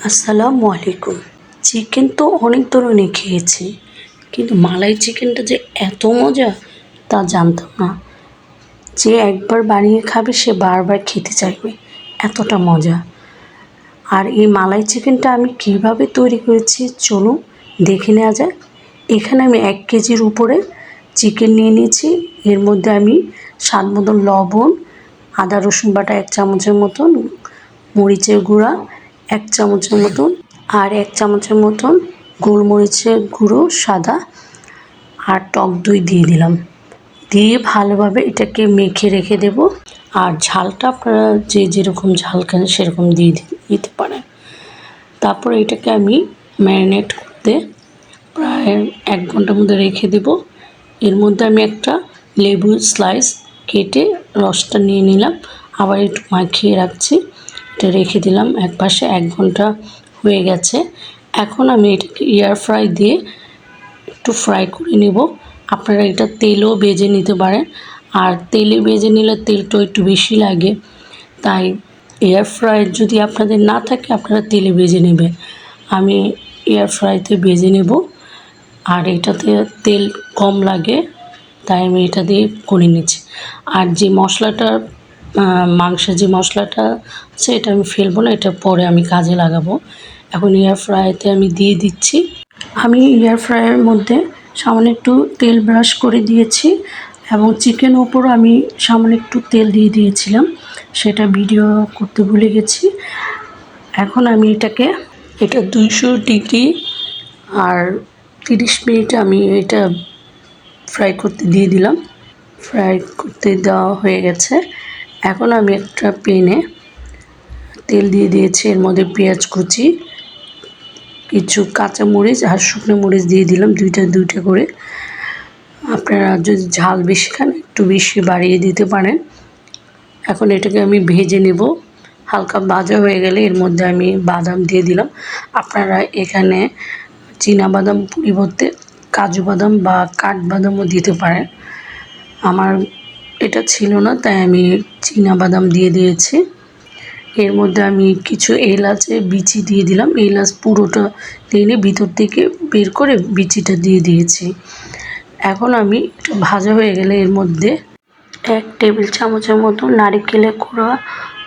আসসালামু আলাইকুম। চিকেন তো অনেক ধরনের খেয়েছি, কিন্তু মালাই চিকেনটা যে এত মজা তা জানতাম না। যে একবার বানিয়ে খাবে সে বারবার খেতে চাইবে, এতটা মজা। আর এই মালাই চিকেনটা আমি কিভাবে তৈরি করেছি চলুন দেখে নেওয়া যাক। এখানে আমি 1 কেজির উপরে চিকেন নিয়ে নিয়েছি। এর মধ্যে আমি স্বাদ মতন লবণ, আদা রসুন বাটা 1 চামচের মতন, মরিচের গুঁড়া 1 চামচের মতন, আর 1 চামচের মতন গোলমরিচের গুঁড়ো সাদা, আর টক দই দিয়ে দিলাম। দিয়ে ভালোভাবে এটাকে মেখে রেখে দেব। আর ঝালটা আপনারা যে যেরকম ঝাল খান সেরকম দিয়ে দিতে পারেন। তারপরে এটাকে আমি ম্যারিনেট করতে প্রায় 1 ঘন্টার মধ্যে রেখে দেব। এর মধ্যে আমি একটা লেবুর স্লাইস কেটে রসটা নিয়ে নিলাম, আবার একটু মাখিয়ে রাখছি। এটা রেখে দিলাম একপাশে। 1 ঘন্টা হয়ে গেছে। এখন আমি এটাকে এয়ার ফ্রাই দিয়ে একটু ফ্রাই করে নেব। আপনারা এটা তেলেও ভেজে নিতে পারেন, আর তেলে ভেজে নিলে তেলটা একটু বেশি লাগে, তাই এয়ার ফ্রাই যদি আপনাদের না থাকে আপনারা তেলে ভেজে নেবেন। আমি এয়ার ফ্রাইতে ভেজে নেব, আর এটাতে তেল কম লাগে তাই আমি এটা দিয়ে করে নিচ্ছি। আর যে মশলাটা মাংসের যে মশলাটা আছে এটা আমি ফেলবো না, এটা পরে আমি কাজে লাগাবো। এখন এয়ার ফ্রাইতে আমি দিয়ে দিচ্ছি। আমি এয়ার ফ্রাইয়ের মধ্যে সামান্য একটু তেল ব্রাশ করে দিয়েছি, এবং চিকেনের উপরও আমি সামান্য একটু তেল দিয়ে দিয়েছিলাম, সেটা ভিডিও করতে ভুলে গেছি। এখন আমি এটা 200 ডিগ্রি আর 30 মিনিট আমি এটা ফ্রাই করতে দিয়ে দিলাম। ফ্রাই করতে দেওয়া হয়ে গেছে। এখন আমি একটা প্যানে তেল দিয়ে দিয়েছি, এর মধ্যে পেঁয়াজ কুচি, কিছু কাঁচামরিচ আর শুকনো মরিচ দিয়ে দিলাম, দুইটা করে। আপনারা যদি ঝাল বেশি খান একটু বেশি বাড়িয়ে দিতে পারেন। এখন এটাকে আমি ভেজে নেব। হালকা ভাজা হয়ে গেলে এর মধ্যে আমি বাদাম দিয়ে দিলাম। আপনারা এখানে চীনাবাদাম পরিবর্তে কাজু বাদাম বা কাঠবাদামও দিতে পারেন। আমার এটা ছিল না তাই আমি চীনাবাদাম দিয়ে দিয়েছি। এর মধ্যে আমি কিছু এলাচের বিচি দিয়ে দিলাম। এলাচ পুরোটা দিইনি, ভিতর থেকে বের করে বিচিটা দিয়ে দিয়েছি। এখন আমি একটু ভাজা হয়ে গেলে এর মধ্যে 1 টেবিল চামচের মতো নারকেলের কোড়া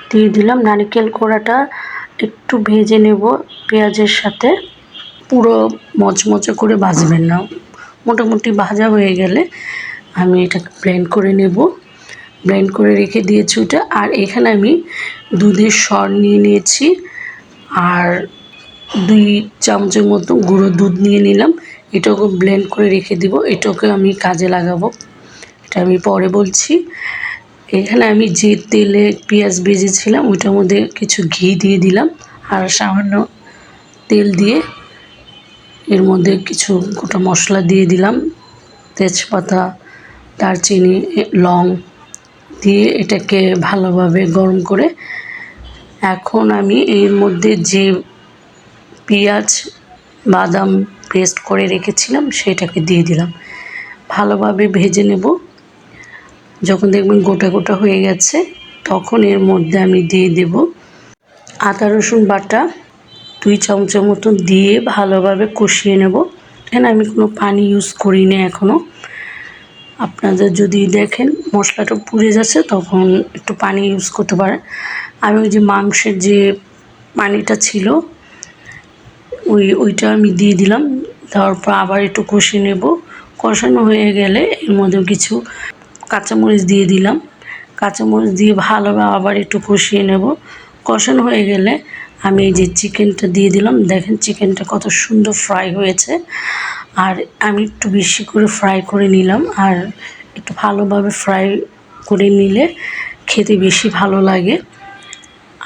দিয়ে দিলাম। নারকেল কোড়াটা একটু ভেজে নেব পেঁয়াজের সাথে, পুরো মচমচে করে ভাজবেন না। মোটামুটি ভাজা হয়ে গেলে আমি এটাকে ব্লেন্ড করে নেব। ব্লেন্ড করে রেখে দিয়েছি ওটা। আর এখানে আমি দুধের সর নিয়ে নিয়েছি, আর 2 চামচের মতো গুঁড়ো দুধ নিয়ে নিলাম। এটাকে ব্লেন্ড করে রেখে দিব। এটাকে আমি কাজে লাগাবো, এটা আমি পরে বলছি। এখানে আমি যে তেলে পেঁয়াজ ভেজেছিলাম ওইটার মধ্যে কিছু ঘি দিয়ে দিলাম, আর সামান্য তেল দিয়ে এর মধ্যে কিছু গোটা মশলা দিয়ে দিলাম, তেজপাতা, দারচিনি, লং দিয়ে এটাকে ভালোভাবে গরম করে এখন আমি এর মধ্যে যে পেঁয়াজ বাদাম পেস্ট করে রেখেছিলাম সেটাকে দিয়ে দিলাম। ভালোভাবে ভেজে নেব। যখন দেখবেন গোটা গোটা হয়ে গেছে তখন এর মধ্যে আমি দিয়ে দেব আদা রসুন বাটা 2 চামচের মতো দিয়ে ভালোভাবে কষিয়ে নেব। এখানে আমি কোনো পানি ইউজ করিনি এখনও। আপনাদের যদি দেখেন মশলাটা পুড়ে যাচ্ছে তখন একটু পানি ইউজ করতে পারেন। আমি ওই যে মাংসের যে পানিটা ছিল ওইটা আমি দিয়ে দিলাম। দেওয়ার পর আবার একটু কষিয়ে নেব। কষানো হয়ে গেলে এর মধ্যে কিছু কাঁচামরিচ দিয়ে দিলাম। কাঁচামরিচ দিয়ে ভালোভাবে আবার একটু কষিয়ে নেব। কষানো হয়ে গেলে আমি এই যে চিকেনটা দিয়ে দিলাম। দেখেন চিকেনটা কত সুন্দর ফ্রাই হয়েছে। আর আমি একটু বেশি করে ফ্রাই করে নিলাম, আর একটু ভালোভাবে ফ্রাই করে নিলে খেতে বেশি ভালো লাগে।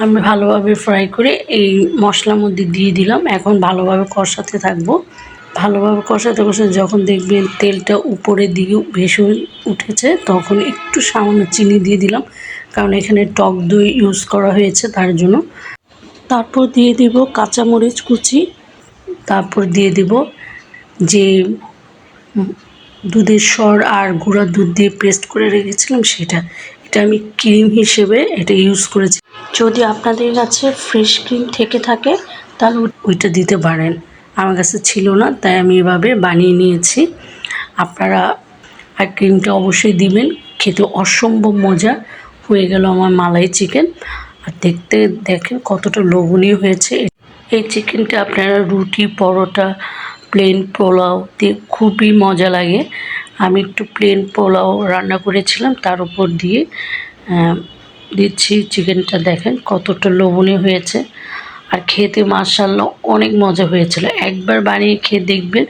আমি ভালোভাবে ফ্রাই করে এই মশলার মধ্যে দিয়ে দিলাম। এখন ভালোভাবে কষাতে থাকবো। ভালোভাবে কষাতে কষাতে যখন দেখবেন তেলটা উপরের দিকে ভেসে উঠেছে তখন একটু সামান্য চিনি দিয়ে দিলাম, কারণ এখানে টক দই ইউজ করা হয়েছে তার জন্য। তারপর দিয়ে দেব কাঁচামরিচ কুচি, তারপর দিয়ে দেব যে দুধের সর আর গুঁড়া দুধ দিয়ে পেস্ট করে রেখেছিলাম সেটা। এটা আমি ক্রিম হিসেবে এটা ইউজ করেছি। যদি আপনাদের কাছে ফ্রেশ ক্রিম থেকে থাকে তাহলে ওইটা দিতে পারেন। আমার কাছে ছিল না, তাই আমি এভাবে বানিয়ে নিয়েছি। আপনারা আর ক্রিমটা অবশ্যই দিবেন, খেতে অসম্ভব মজা হয়ে গেল আমার মালাই চিকেন। আর দেখতে দেখেন কতটা লোভনীয় হয়েছে। এই চিকেনটা আপনারা রুটি, পরোটা, প্লেন পোলাও দিয়ে খুবই মজা লাগে। আমি একটু প্লেন পোলাও রান্না করেছিলাম, তার উপর দিয়ে দিচ্ছি চিকেনটা। দেখেন কতটা লোভনীয় হয়েছে, আর খেতে মাশাআল্লাহ অনেক মজা হয়েছিল। একবার বানিয়ে খেয়ে দেখবেন,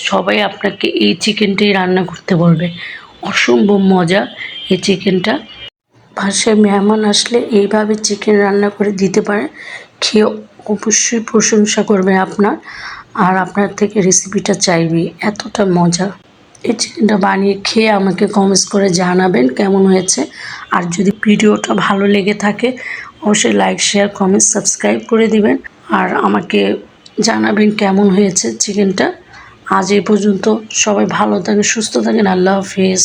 সবাই আপনাকে এই চিকেনটাই রান্না করতে বলবে। অসম্ভব মজা এই চিকেনটা। বাসায় মেহমান আসলে এইভাবে চিকেন রান্না করে দিতে পারেন, খেয়ে অবশ্যই প্রশংসা করবে আপনার, আর আপনার থেকে রেসিপিটা চাইবে, এতটা মজা। এই চিকেনটা বানিয়ে খেয়ে আমাকে কমেন্টস করে জানাবেন কেমন হয়েছে। আর যদি ভিডিওটা ভালো লেগে থাকে অবশ্যই লাইক, শেয়ার, কমেন্ট, সাবস্ক্রাইব করে দিবেন। আর আমাকে জানাবেন কেমন হয়েছে চিকেনটা। আজ এই পর্যন্ত, সবাই ভালো থাকেন, সুস্থ থাকেন। আল্লাহ হাফিজ।